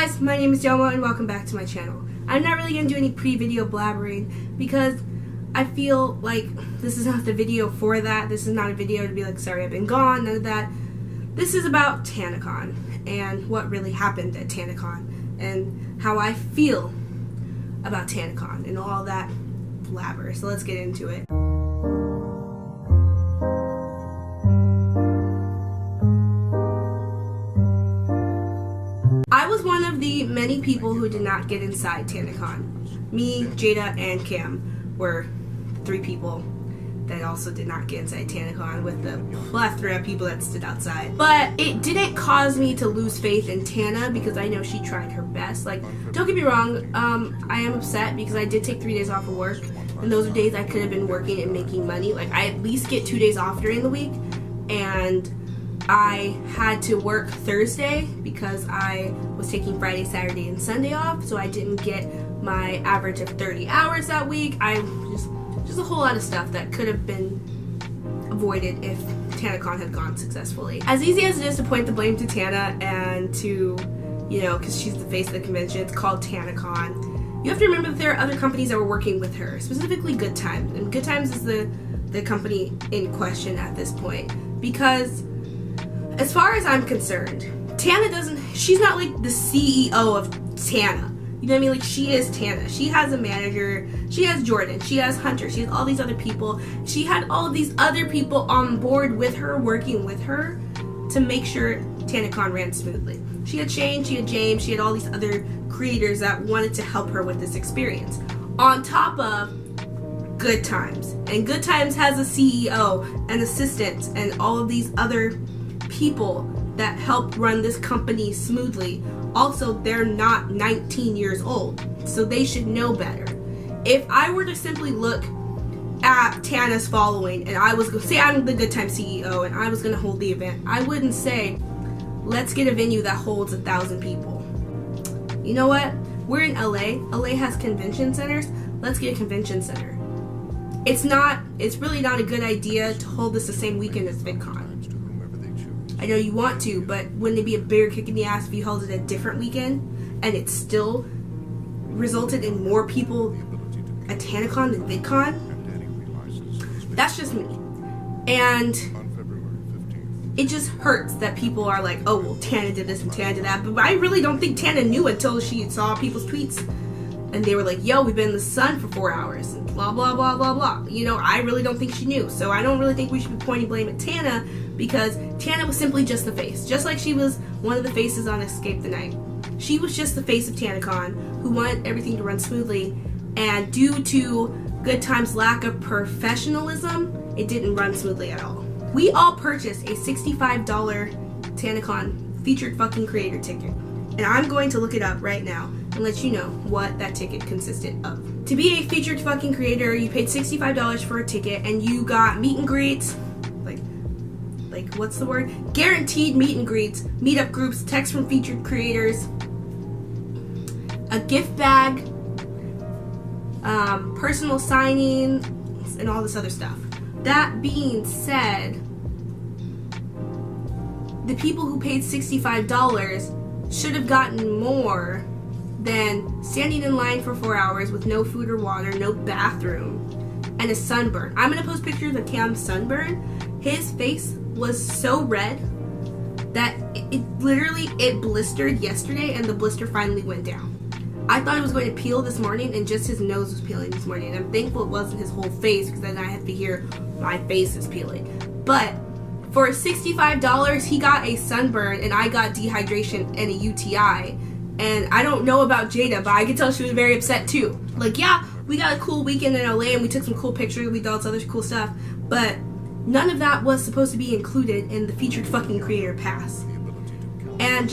guys, my name is Joma and welcome back to my channel. I'm not really going to do any pre-video blabbering because I feel like this is not the video for that. This is not a video to be like, sorry I've been gone, none of that. This is about TanaCon and what really happened at TanaCon and how I feel about TanaCon and all that blabber. So let's get into it. I was one of the many people who did not get inside TanaCon. Me, Jada, and Cam were three people that also did not get inside TanaCon with the plethora of people that stood outside. But it didn't cause me to lose faith in Tana because I know she tried her best. Like, don't get me wrong, I am upset because I did take 3 days off of work, and those are days I could have been working and making money. Like, I at least get 2 days off during the week, and I had to work Thursday because I was taking Friday, Saturday, and Sunday off, so I didn't get my average of 30 hours that week. Just a whole lot of stuff that could have been avoided if TanaCon had gone successfully. As easy as it is to point the blame to Tana and to, you know, because she's the face of the convention, it's called TanaCon. You have to remember that there are other companies that were working with her, specifically GoodTimes, and GoodTimes is the company in question at this point, because as far as I'm concerned, she's not like the CEO of Tana. You know what I mean? Like, she is Tana. She has a manager. She has Jordan. She has Hunter. She has all these other people. She had all of these other people on board with her, working with her to make sure TanaCon ran smoothly. She had Shane, she had James, she had all these other creators that wanted to help her with this experience. On top of GoodTimes. And GoodTimes has a CEO and assistants and all of these other people that help run this company smoothly. Also, they're not 19 years old, so they should know better. If I were to simply look at Tana's following and I was going to say I'm the GoodTimes CEO and I was going to hold the event, I wouldn't say, let's get a venue that holds 1,000 people. You know what? We're in LA. LA has convention centers. Let's get a convention center. It's really not a good idea to hold this the same weekend as VidCon. I know you want to, but wouldn't it be a bigger kick in the ass if you held it a different weekend and it still resulted in more people at TanaCon than VidCon? That's just me. And it just hurts that people are like, oh, well, Tana did this and Tana did that. But I really don't think Tana knew until she saw people's tweets. And they were like, yo, we've been in the sun for 4 hours. And blah, blah, blah, blah, blah. You know, I really don't think she knew. So I don't really think we should be pointing blame at Tana, because Tana was simply just the face. Just like she was one of the faces on Escape the Night. She was just the face of TanaCon who wanted everything to run smoothly. And due to GoodTimes' lack of professionalism, it didn't run smoothly at all. We all purchased a $65 TanaCon featured fucking creator ticket. And I'm going to look it up right now and let you know what that ticket consisted of. To be a featured fucking creator, you paid $65 for a ticket and you got meet and greets, like what's the word? Guaranteed meet and greets, meetup groups, text from featured creators, a gift bag, personal signing, and all this other stuff. That being said, the people who paid $65 should have gotten more than standing in line for 4 hours with no food or water, no bathroom, and a sunburn. I'm gonna post pictures of Cam's sunburn. His face was so red that it literally blistered yesterday, and the blister finally went down. I thought it was going to peel this morning, and just his nose was peeling this morning. And I'm thankful it wasn't his whole face, because then I have to hear my face is peeling. But for $65, he got a sunburn, and I got dehydration and a UTI. And I don't know about Jada, but I could tell she was very upset too. Like, yeah, we got a cool weekend in LA, and we took some cool pictures, we did all this other cool stuff, but none of that was supposed to be included in the featured fucking creator pass. And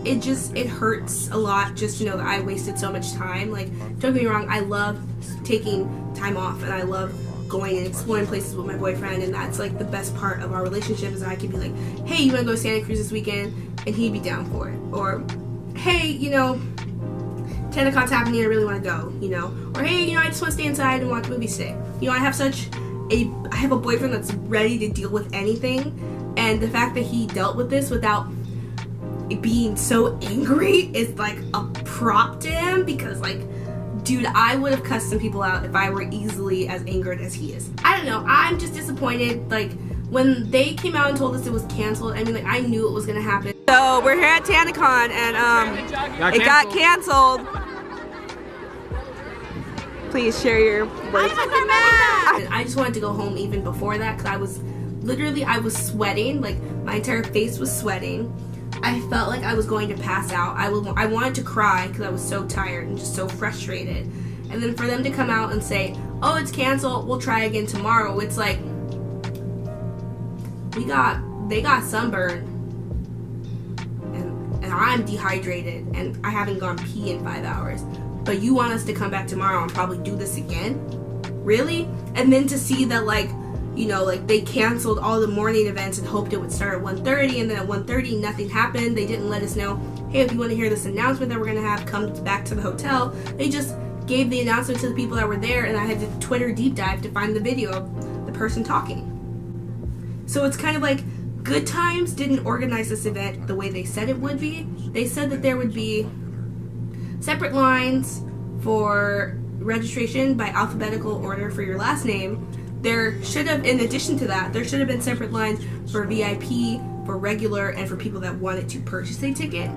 it hurts a lot just to know that I wasted so much time. Like, don't get me wrong, I love taking time off, and I love going and exploring places with my boyfriend, and that's like the best part of our relationship, is that I could be like, hey, you wanna go to Santa Cruz this weekend? And he'd be down for it. Or, hey, you know, TanaCon's happening, I really want to go, you know. Or, hey, you know, I just want to stay inside and watch movies today. You know, I have a boyfriend that's ready to deal with anything, and the fact that he dealt with this without being so angry is like a prop to him, because like, dude, I would have cussed some people out if I were easily as angered as he is. I don't know, I'm just disappointed. Like, when they came out and told us it was canceled, I mean, like, I knew it was gonna happen. So we're here at TanaCon, and it got canceled. Please share your words. I just wanted to go home even before that, because I was sweating, like my entire face was sweating. I felt like I was going to pass out. I wanted to cry because I was so tired and just so frustrated. And then for them to come out and say, oh, it's canceled, we'll try again tomorrow. It's like, they got sunburned, and I'm dehydrated, and I haven't gone pee in 5 hours. But you want us to come back tomorrow and probably do this again? Really? And then to see that, like, you know, like, they canceled all the morning events and hoped it would start at 1:30, and then at 1:30 nothing happened. They didn't let us know, hey, if you want to hear this announcement that we're going to have, come back to the hotel. They just gave the announcement to the people that were there, and I had to Twitter deep dive to find the video of the person talking. So it's kind of like, GoodTimes didn't organize this event the way they said it would be. They said that there would be separate lines for registration by alphabetical order for your last name. There should have, in addition to that, there should have been separate lines for VIP, for regular, and for people that wanted to purchase a ticket.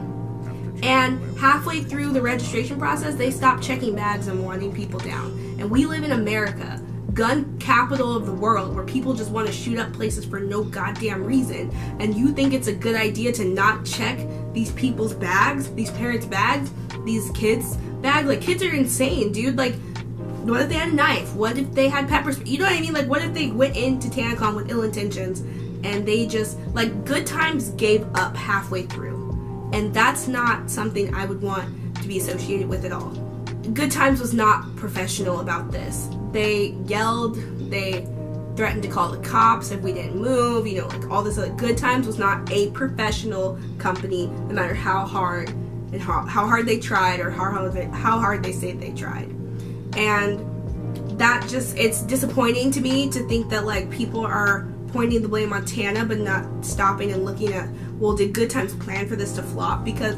And halfway through the registration process, they stopped checking bags and winding people down. And we live in America, gun capital of the world, where people just want to shoot up places for no goddamn reason. And you think it's a good idea to not check these people's bags, these parents' bags, these kids' bags? Like, kids are insane, dude. Like, what if they had a knife? What if they had pepper spray? You know what I mean? Like, what if they went into TanaCon with ill intentions and they just, like, GoodTimes gave up halfway through. And that's not something I would want to be associated with at all. GoodTimes was not professional about this. They yelled, they threatened to call the cops if we didn't move, you know, like all this other. GoodTimes was not a professional company, no matter how hard and how hard they tried, or how hard they say they tried. And that just, it's disappointing to me to think that, like, people are pointing the blame on Tana but not stopping and looking at, well, did GoodTimes plan for this to flop? Because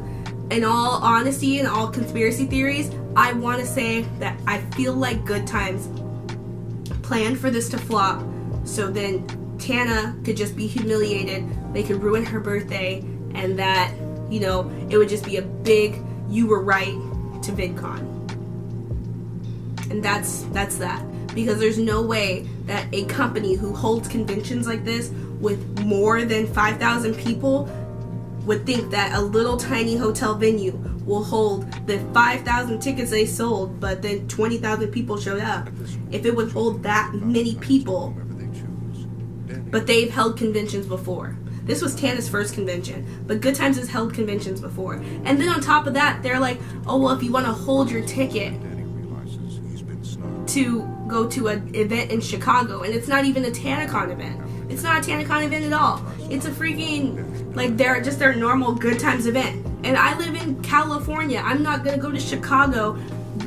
in all honesty and all conspiracy theories, I want to say that I feel like GoodTimes planned for this to flop, so then Tana could just be humiliated, they could ruin her birthday, and that, you know, it would just be a big "you were right" to VidCon. And that's that. Because there's no way that a company who holds conventions like this with more than 5,000 people would think that a little tiny hotel venue will hold the 5,000 tickets they sold, but then 20,000 people showed up. If it would hold that many people. But they've held conventions before. This was Tana's first convention, but GoodTimes has held conventions before. And then on top of that, they're like, oh, well, if you want to hold your ticket to go to an event in Chicago, and it's not even a TanaCon event. It's not a TanaCon event at all. It's a freaking, like, they're just their normal GoodTimes event. And I live in California. I'm not gonna go to Chicago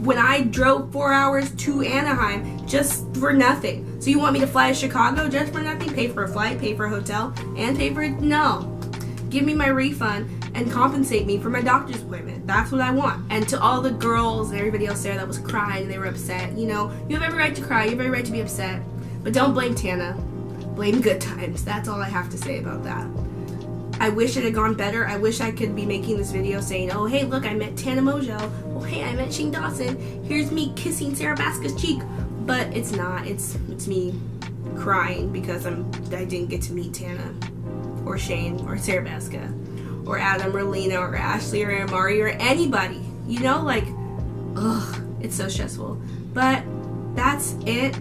when I drove 4 hours to Anaheim just for nothing. So you want me to fly to Chicago just for nothing? Pay for a flight, pay for a hotel, and pay for it? No. Give me my refund and compensate me for my doctor's appointment. That's what I want. And to all the girls and everybody else there that was crying and they were upset, you know, you have every right to cry, you have every right to be upset. But don't blame Tana. Blame GoodTimes. That's all I have to say about that. I wish it had gone better. I wish I could be making this video saying, oh, hey, look, I met Tana Mojo. Oh, hey, I met Shane Dawson. Here's me kissing Sarah Baska's cheek. But it's not. It's me crying because I didn't get to meet Tana or Shane or Sarah Baska or Adam or Lena or Ashley or Amari or anybody. You know, like, ugh, it's so stressful. But that's it.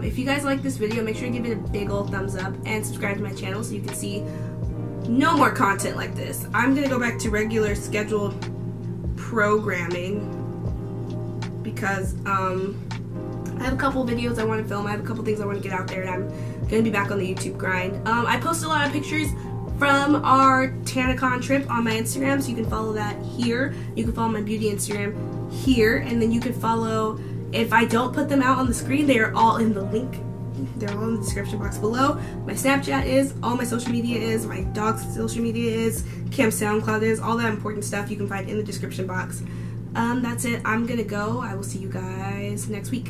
If you guys like this video, make sure to give it a big old thumbs up and subscribe to my channel so you can see no more content like this. I'm gonna go back to regular scheduled programming because I have a couple videos I want to film. I have a couple things I want to get out there, and I'm gonna be back on the YouTube grind. I post a lot of pictures from our TanaCon trip on my Instagram, so you can follow that here. You can follow my beauty Instagram here, and then you can follow, if I don't put them out on the screen, they are all in the link they're all in the description box below. My Snapchat is, all my social media is, my dog's social media is, Cam's SoundCloud is, all that important stuff you can find in the description box. That's it. I'm gonna go. I will see you guys next week.